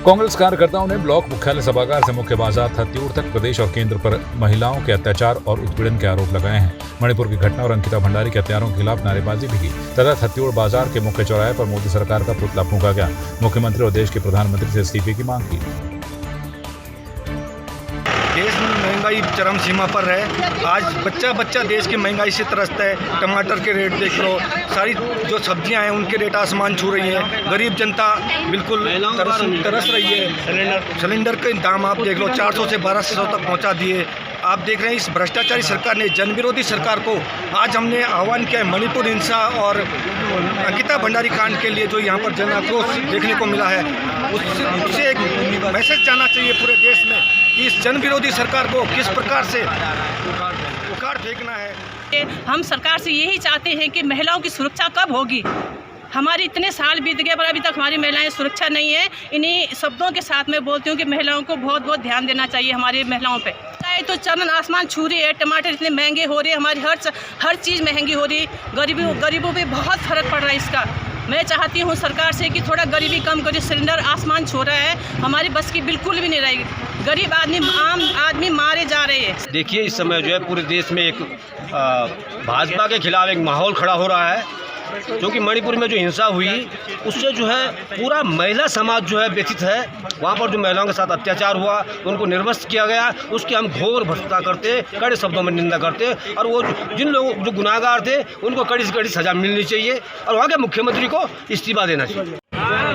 कांग्रेस कार्यकर्ताओं ने ब्लॉक मुख्यालय सभागार से मुख्य बाजार हत्यूर तक प्रदेश और केंद्र पर महिलाओं के अत्याचार और उत्पीड़न के आरोप लगाए हैं। मणिपुर की घटना और अंकिता भंडारी के हत्यारों के खिलाफ नारेबाजी भी की तथा हत्यूर बाजार के मुख्य चौराहे पर मोदी सरकार का पुतला फूंका गया। मुख्यमंत्री और देश के प्रधानमंत्री से इस्तीफे की मांग की। देश में महंगाई चरम सीमा पर है। आज बच्चा देश की महंगाई से त्रस्त है। टमाटर के रेट देख लो, सारी जो सब्जियां हैं उनके रेट आसमान छू रही हैं। गरीब जनता बिल्कुल तरस रही है। सिलेंडर के दाम आप देख लो, 400 से 1200 तक पहुंचा दिए। आप देख रहे हैं इस भ्रष्टाचारी सरकार ने, जन विरोधी सरकार को आज हमने आह्वान किया है। मणिपुर हिंसा और अंकिता भंडारी कांड के लिए जो यहाँ पर जन आक्रोश देखने को मिला है, उससे एक मैसेज जाना चाहिए पूरे देश में कि इस जन विरोधी सरकार को किस प्रकार से उखाड़ फेंकना है। हम सरकार से यही चाहते हैं कि महिलाओं की सुरक्षा कब होगी। हमारे इतने साल बीत गए पर अभी तक हमारी महिलाएं सुरक्षा नहीं है। इन्हीं शब्दों के साथ मैं बोलती हूँ कि महिलाओं को बहुत बहुत ध्यान देना चाहिए हमारी महिलाओं पे। तो चरण आसमान छू रही है, टमाटर इतने महंगे हो रहे हैं, हमारी हर चीज़ महंगी हो रही है। गरीबों पे बहुत फर्क पड़ रहा है इसका। मैं चाहती हूँ सरकार से कि थोड़ा गरीबी कम करे। सिलेंडर आसमान छू रहा है, हमारी बस की बिल्कुल भी नहीं रहेगी। गरीब आदमी, आम आदमी मारे जा रहे हैं। देखिए, इस समय जो है पूरे देश में एक भाजपा के खिलाफ एक माहौल खड़ा हो रहा है, क्योंकि मणिपुर में जो हिंसा हुई उससे जो है पूरा महिला समाज जो है व्यथित है। वहाँ पर जो महिलाओं के साथ अत्याचार हुआ, उनको निर्वस्त्र किया गया, उसकी हम घोर भ्रष्टा करते, कड़े शब्दों में निंदा करते। और वो जिन लोगों जो गुनाहगार थे उनको कड़ी से कड़ी सजा मिलनी चाहिए और वहाँ के मुख्यमंत्री को इस्तीफा देना चाहिए।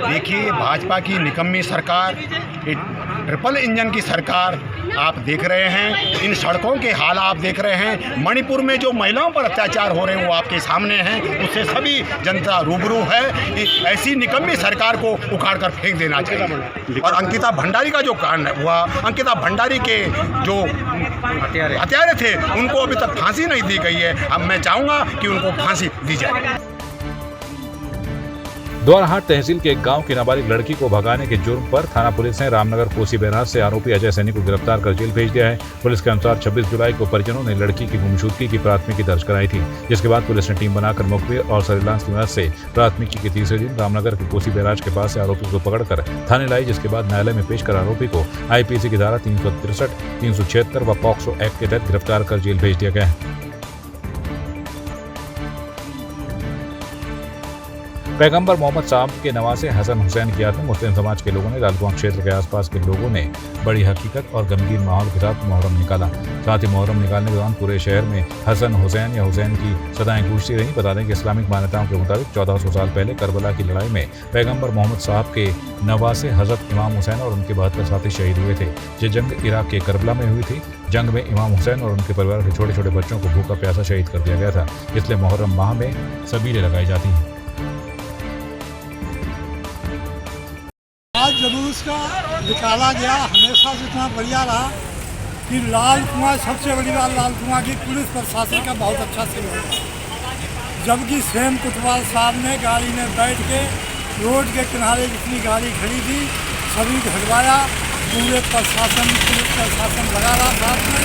देखिए, भाजपा की निकम्मी सरकार, ट्रिपल इंजन की सरकार आप देख रहे हैं। इन सड़कों के हाल आप देख रहे हैं। मणिपुर में जो महिलाओं पर अत्याचार हो रहे हैं वो आपके सामने हैं। उससे सभी जनता रूबरू है। ऐसी निकम्मी सरकार को उखाड़ कर फेंक देना चाहिए। और अंकिता भंडारी का जो कांड हुआ, अंकिता भंडारी के जो हत्यारे थे उनको अभी तक फांसी नहीं दी गई है। अब मैं चाहूँगा कि उनको फांसी दी जाए। द्वाराहाट तहसील के एक गांव की नाबालिग लड़की को भगाने के जुर्म पर थाना पुलिस ने रामनगर कोसी बैराज से आरोपी अजय सैनी को गिरफ्तार कर जेल भेज दिया है। पुलिस के अनुसार 26 जुलाई को परिजनों ने लड़की की गुमशुदगी की प्राथमिकी दर्ज कराई थी, जिसके बाद पुलिस ने टीम बनाकर मुखबिर और सर्विलांस की मदद से प्राथमिकी के तीसरे दिन रामनगर के कोसी बैराज के पास से आरोपी को पकड़कर थाने लाई, जिसके बाद न्यायालय में पेश कर आरोपी को IPC की धारा 363, 376 व पॉक्सो एक्ट के तहत गिरफ्तार कर जेल भेज दिया गया है। पैगंबर मोहम्मद साहब के नवासे हसन हुसैन की याद में मुस्लिम समाज के लोगों ने लालकुआं क्षेत्र के आसपास के लोगों ने बड़ी हकीकत और गमगीन माहौल के साथ मुहर्रम निकाला। साथ ही मुहर्रम निकालने के दौरान पूरे शहर में हसन हुसैन या हुसैन की सदाएं गूंजती रहीं। बता दें कि इस्लामिक मान्यताओं के मुताबिक 1400 साल पहले करबला की लड़ाई में पैगंबर मोहम्मद साहब के नवासे हजरत इमाम हुसैन और उनके 72 साथी शहीद हुए थे। ये जंग इराक के करबला में हुई थी। जंग में इमाम हुसैन और उनके परिवार के छोटे छोटे बच्चों को भूखा प्यासा शहीद कर दिया गया था। इसलिए मुहर्रम माह में सबीलें लगाई जाती हैं। आज जुलूस का निकाला गया हमेशा से इतना बढ़िया रहा कि लाल कुआं, सबसे बड़ी बात लाल कुआं की पुलिस प्रशासन का बहुत अच्छा सहयोग है। जबकि सेम कुतवाल साहब ने गाड़ी में बैठ के रोड के किनारे जितनी गाड़ी खड़ी थी सभी घटवाया। पूरे प्रशासन, पुलिस प्रशासन लगा रहा साथ में।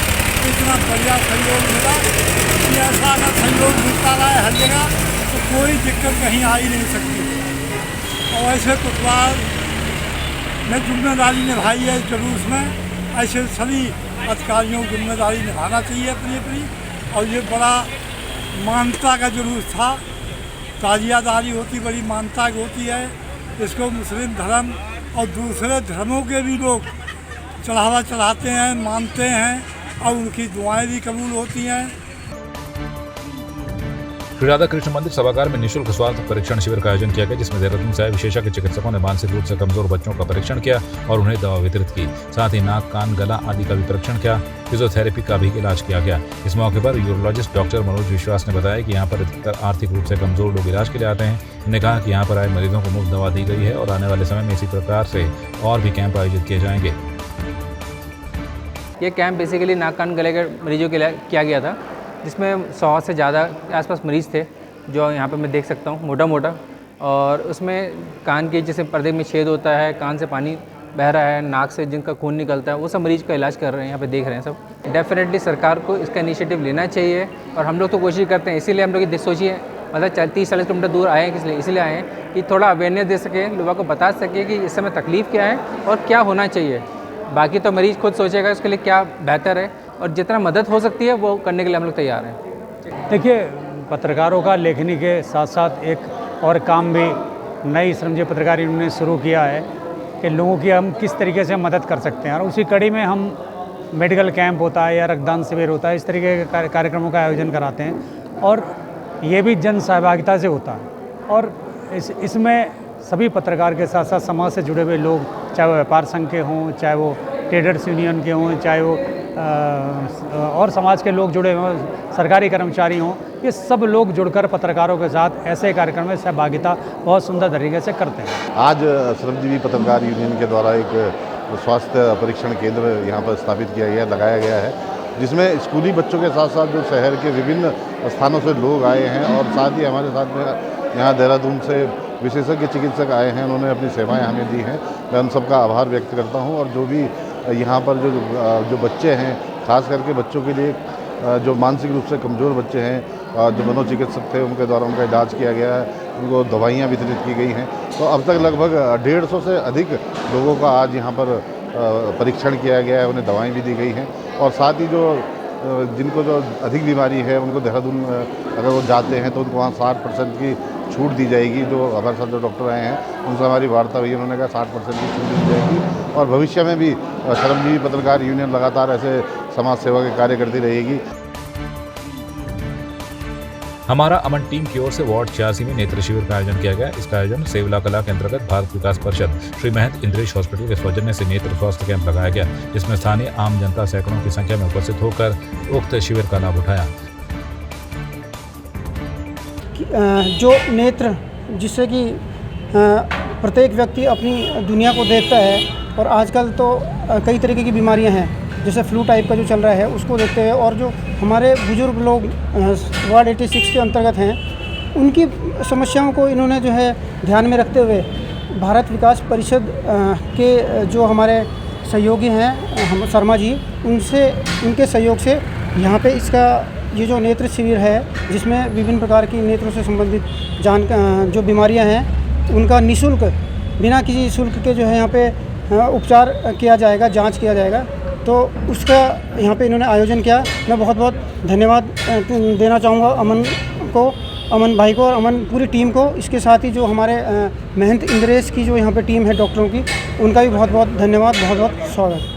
इतना बढ़िया सहयोग मिला कि ऐसा अगर सहयोग मिलता रहा है हर जगह तो कोई दिक्कत कहीं आ ही नहीं सकती। और ऐसे कुतवाल में जिम्मेदारी निभाई है इस जुलूस में। ऐसे सभी अधिकारियों को जिम्मेदारी निभाना चाहिए अपनी अपनी। और ये बड़ा मानता का जुलूस था। ताजियादारी होती बड़ी मानता की होती है। इसको मुस्लिम धर्म और दूसरे धर्मों के भी लोग चढ़ावा चढ़ाते हैं, मानते हैं और उनकी दुआएं भी कबूल होती हैं। श्री राधा कृष्ण मंदिर सभागार में निःशुल्क स्वास्थ्य परीक्षण शिविर का आयोजन किया गया, जिसमें देहरादून से आए विशेषज्ञ चिकित्सकों ने मानसिक रूप से कमजोर बच्चों का परीक्षण किया और उन्हें दवा वितरित की। साथ ही नाक, कान, गला आदि का भी परीक्षण किया। फिजियोथेरेपी का भी इलाज किया गया। इस मौके पर यूरोलॉजिस्ट डॉक्टर मनोज विश्वास ने बताया कि यहाँ पर अधिकतर आर्थिक रूप से कमजोर लोग इलाज के लिए आते हैं। उन्होंने कहा कि यहाँ पर आए मरीजों को मुफ्त दवा दी गई है और आने वाले समय में इसी प्रकार से और भी कैंप आयोजित किए जाएंगे। ये कैंप बेसिकली नाक, कान, गले के मरीजों के लिए किया गया था, जिसमें 100 से ज़्यादा आसपास मरीज़ थे जो यहाँ पे मैं देख सकता हूँ मोटा मोटा। और उसमें कान के जैसे पर्दे में छेद होता है, कान से पानी बह रहा है, नाक से जिनका खून निकलता है, वो सब मरीज का इलाज कर रहे हैं, यहाँ पे देख रहे हैं सब। डेफिनेटली सरकार को इसका इनिशिएटिव लेना चाहिए और हम लोग तो कोशिश करते हैं। इसीलिए हम लोग ये सोचिए मतलब 30-40 किलोमीटर दूर आए हैं, इसलिए आए हैं कि थोड़ा अवेयरनेस दे सकें, लोगों को बता सकें कि इस समय तकलीफ़ क्या है और क्या होना चाहिए। बाकी तो मरीज़ खुद सोचेगा उसके लिए क्या बेहतर है, और जितना मदद हो सकती है वो करने के लिए हम लोग तैयार हैं। देखिए, पत्रकारों का लेखनी के साथ साथ एक और काम भी नई श्रमजीवी पत्रकार यूनियन ने शुरू किया है कि लोगों की हम किस तरीके से मदद कर सकते हैं, और उसी कड़ी में हम मेडिकल कैंप होता है या रक्तदान शिविर होता है, इस तरीके के कार्यक्रमों का आयोजन कराते हैं, और ये भी जन सहभागिता से होता है। और इसमें सभी पत्रकार के साथ साथ समाज से जुड़े हुए लोग, चाहे वो व्यापार संघ के हों, चाहे वो ट्रेडर्स यूनियन के हों, चाहे वो और समाज के लोग जुड़े हों, सरकारी कर्मचारी हों, ये सब लोग जुड़कर पत्रकारों के साथ ऐसे कार्यक्रम में सहभागिता बहुत सुंदर तरीके से करते हैं। आज श्रमजीवी पत्रकार यूनियन के द्वारा एक स्वास्थ्य परीक्षण केंद्र यहाँ पर स्थापित किया गया, लगाया गया है, जिसमें स्कूली बच्चों के साथ साथ जो शहर के विभिन्न स्थानों से लोग आए हैं, और साथ ही हमारे साथ में यहाँ देहरादून से विशेषज्ञ चिकित्सक आए हैं, उन्होंने अपनी सेवाएं हमें दी हैं। मैं उन सबका आभार व्यक्त करता हूँ। और जो भी यहाँ पर जो बच्चे हैं, खास करके बच्चों के लिए जो मानसिक रूप से कमज़ोर बच्चे हैं, जो मनोचिकित्सक थे उनके द्वारा उनका इलाज किया गया है, उनको दवाइयाँ वितरित की गई हैं। तो अब तक लगभग 150 से अधिक लोगों का आज यहाँ पर परीक्षण किया गया है, उन्हें दवाएं भी दी गई हैं। और साथ ही जिनको जो अधिक बीमारी है, उनको देहरादून अगर वो जाते हैं तो उनको वहाँ 60% की छूट दी जाएगी। जो हमारे साथ जो डॉक्टर आए हैं उनसे हमारी वार्ता हुई, उन्होंने कहा 60% की छूट दी जाएगी, और भविष्य में भी श्रमजीवी पत्रकार यूनियन लगातार ऐसे समाज सेवा के कार्य करती रहेगी। हमारा अमन टीम की ओर से वार्ड 86 में नेत्र शिविर का आयोजन किया गया। इसका आयोजन सेवला कला के अंतर्गत भारत विकास परिषद श्री महंत इंद्रेश हॉस्पिटल के सौजन्य से नेत्र स्वास्थ्य कैंप लगाया गया, जिसमें स्थानीय आम जनता सैकड़ों की संख्या में उपस्थित होकर उक्त शिविर का लाभ उठाया। जो नेत्र, जिससे कि प्रत्येक व्यक्ति अपनी दुनिया को देखता है, और आजकल तो कई तरीके की बीमारियां हैं, जैसे फ्लू टाइप का जो चल रहा है उसको देखते हुए, और जो हमारे बुजुर्ग लोग वार्ड 86 के अंतर्गत हैं, उनकी समस्याओं को इन्होंने जो है ध्यान में रखते हुए भारत विकास परिषद के जो हमारे सहयोगी हैं हम शर्मा जी, उनके सहयोग से यहाँ पे इसका ये जो नेत्र शिविर है, जिसमें विभिन्न प्रकार की नेत्रों से संबंधित जो बीमारियाँ हैं उनका निःशुल्क, बिना किसी शुल्क के जो है यहाँ पे उपचार किया जाएगा, जांच किया जाएगा। तो उसका यहाँ पे इन्होंने आयोजन किया। मैं बहुत बहुत धन्यवाद देना चाहूँगा अमन भाई को और अमन पूरी टीम को। इसके साथ ही जो हमारे महंत इंद्रेश की जो यहाँ पे टीम है डॉक्टरों की, उनका भी बहुत बहुत धन्यवाद, बहुत बहुत स्वागत।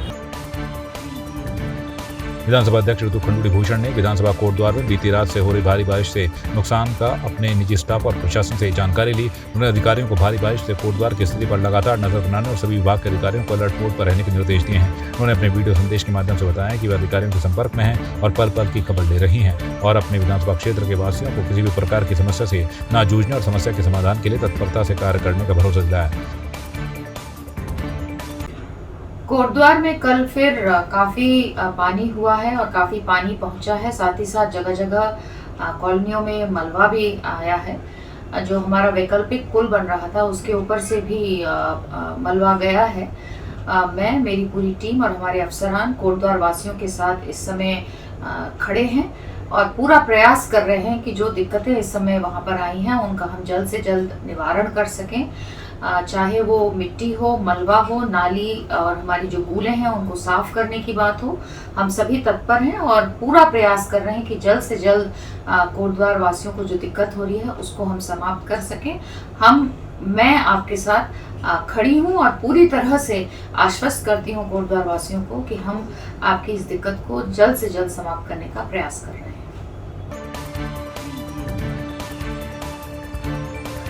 विधानसभा अध्यक्ष ऋतु खंडूड़ी भूषण ने विधानसभा कोटद्वार में बीती रात से हो रही भारी बारिश से नुकसान का अपने निजी स्टाफ और प्रशासन से जानकारी ली। उन्होंने अधिकारियों को भारी बारिश से कोटद्वार की स्थिति पर लगातार नजर बनाने और सभी विभाग के अधिकारियों को अलर्ट मोड पर रहने के निर्देश दिए हैं। उन्होंने अपने वीडियो संदेश के माध्यम से बताया कि वे अधिकारियों के संपर्क में हैं और पल पल की खबर ले रही हैं, और अपने विधानसभा क्षेत्र के वासियों को किसी भी प्रकार की समस्या से न जूझने और समस्या के समाधान के लिए तत्परता से कार्य करने का भरोसा दिलाया। कोटद्वार में कल फिर काफ़ी पानी हुआ है और काफ़ी पानी पहुंचा है। साथ ही साथ जगह जगह कॉलोनियों में मलबा भी आया है। जो हमारा वैकल्पिक पुल बन रहा था उसके ऊपर से भी मलबा गया है। मैं, मेरी पूरी टीम और हमारे अफसरान कोटद्वार वासियों के साथ इस समय खड़े हैं और पूरा प्रयास कर रहे हैं कि जो दिक्कतें इस समय वहाँ पर आई हैं उनका हम जल्द से जल्द निवारण कर सकें। चाहे वो मिट्टी हो, मलबा हो, नाली और हमारी जो कूलें हैं उनको साफ करने की बात हो, हम सभी तत्पर हैं और पूरा प्रयास कर रहे हैं कि जल्द से जल्द कोटद्वार वासियों को जो दिक्कत हो रही है उसको हम समाप्त कर सकें। मैं आपके साथ खड़ी हूं और पूरी तरह से आश्वस्त करती हूं कोटद्वार वासियों को कि हम आपकी इस दिक्कत को जल्द से जल्द समाप्त करने का प्रयास कर रहे हैं।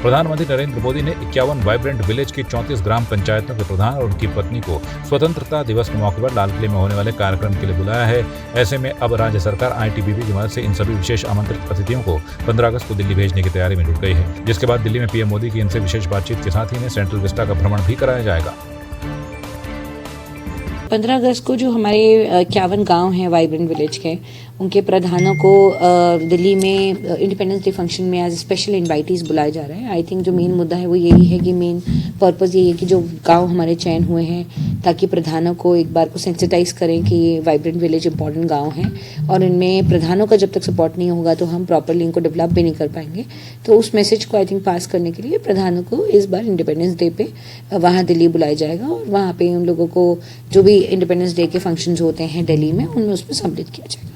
प्रधानमंत्री नरेंद्र मोदी ने 51 वाइब्रेंट विलेज की 34 ग्राम पंचायतों के प्रधान और उनकी पत्नी को स्वतंत्रता दिवस के मौके पर लाल किले में होने वाले कार्यक्रम के लिए बुलाया है। ऐसे में अब राज्य सरकार ITBP की मदद से इन सभी विशेष आमंत्रित अतिथियों को 15 अगस्त को दिल्ली भेजने की तैयारी में जुट गई है, जिसके बाद दिल्ली में PM मोदी की इनसे विशेष बातचीत के साथ ही इन्हें सेंट्रल विस्टा का भ्रमण भी कराया जाएगा। 15 अगस्त को जो हमारे 51 गांव हैं वाइब्रेंट विलेज के, उनके प्रधानों को दिल्ली में इंडिपेंडेंस डे फंक्शन में एज स्पेशल इन्वाइटीज़ बुलाए जा रहे हैं। आई थिंक जो मेन मुद्दा है वो यही है कि मेन पर्पज़ यही है कि जो गांव हमारे चयन हुए हैं ताकि प्रधानों को एक बार को सेंसिटाइज करें कि ये वाइब्रेंट विलेज इंपॉर्टेंट गाँव हैं और इनमें प्रधानों का जब तक सपोर्ट नहीं होगा तो हम प्रॉपरली इनको डेवलप भी नहीं कर पाएंगे। तो उस मैसेज को आई थिंक पास करने के लिए प्रधानों को इस बार इंडिपेंडेंस डे पे वहाँ दिल्ली बुलाया जाएगा और वहाँ पे उन लोगों को जो भी इंडिपेंडेंस डे के फंक्शंस होते हैं दिल्ली में उनमें उसमें सम्मिलित किया जाएगा।